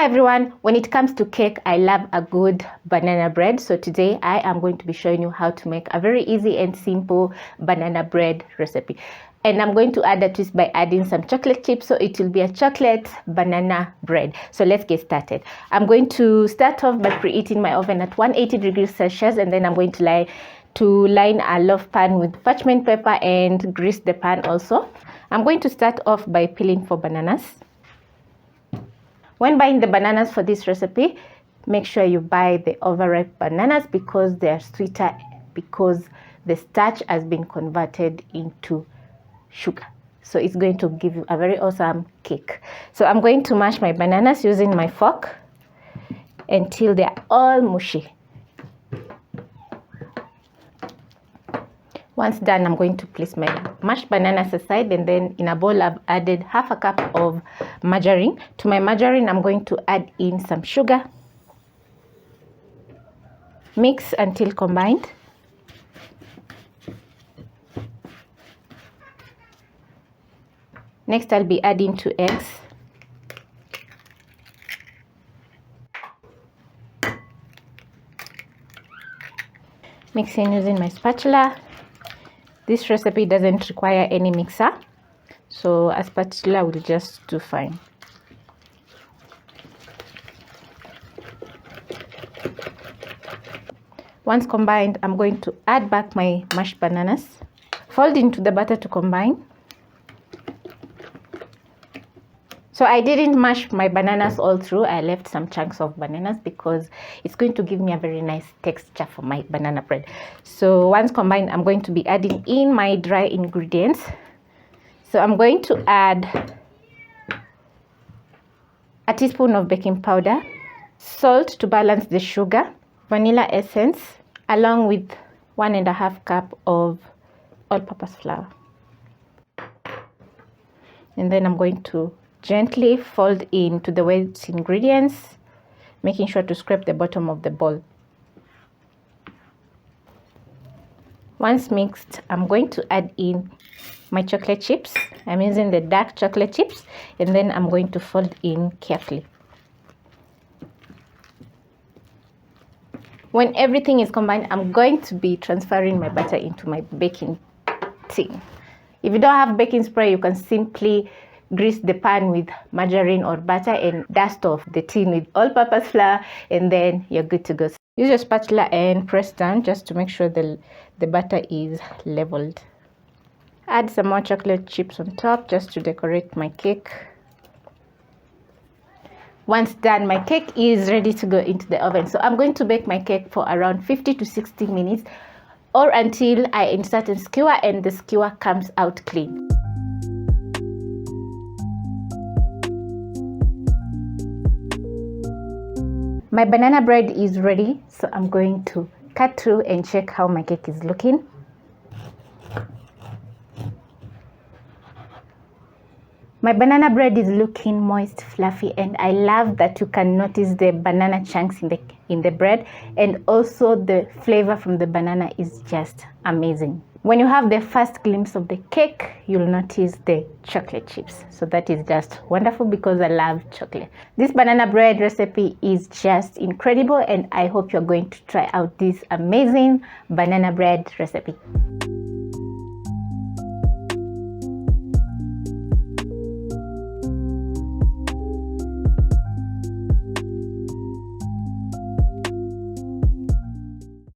Hi everyone, when it comes to cake, I love a good banana bread. So today I am going to be showing you how to make a very easy and simple banana bread recipe. And I'm going to add a twist by adding some chocolate chips, so it will be a chocolate banana bread. So let's get started. I'm going to start off by preheating my oven at 180 degrees Celsius, and then I'm going to line a loaf pan with parchment paper and grease the pan also. I'm going to start off by peeling 4 bananas. When buying the bananas for this recipe, make sure you buy the overripe bananas because they are sweeter, because the starch has been converted into sugar. So it's going to give you a very awesome cake. So I'm going to mash my bananas using my fork until they are all mushy. Once done, I'm going to place my mashed bananas aside, and then in a bowl I've added half a cup of margarine. To my margarine, I'm going to add in some sugar. Mix until combined. Next, I'll be adding 2 eggs. Mixing using my spatula. This recipe doesn't require any mixer, so a spatula will just do fine. Once combined, I'm going to add back my mashed bananas. Fold into the batter to combine. So I didn't mash my bananas all through. I left some chunks of bananas because it's going to give me a very nice texture for my banana bread. So once combined, I'm going to be adding in my dry ingredients. So I'm going to add a teaspoon of baking powder, salt to balance the sugar, vanilla essence, along with 1.5 cup of all-purpose flour. And then I'm going to gently fold into the wet ingredients, making sure to scrape the bottom of the bowl. Once mixed, I'm going to add in my chocolate chips. I'm using the dark chocolate chips, and then I'm going to fold in carefully. When everything is combined, I'm going to be transferring my batter into my baking tin. If you don't have baking spray, you can simply grease the pan with margarine or butter and dust off the tin with all-purpose flour, and then you're good to go. Use your spatula and press down just to make sure the batter is leveled. Add some more chocolate chips on top just to decorate my cake. Once done, my cake is ready to go into the oven. So I'm going to bake my cake for around 50 to 60 minutes or until I insert a skewer and the skewer comes out clean. My banana bread is ready, so I'm going to cut through and check how my cake is looking. My banana bread is looking moist, fluffy, and I love that you can notice the banana chunks in the bread, and also the flavor from the banana is just amazing. When you have the first glimpse of the cake, you'll notice the chocolate chips. So that is just wonderful because I love chocolate. This banana bread recipe is just incredible, and I hope you're going to try out this amazing banana bread recipe.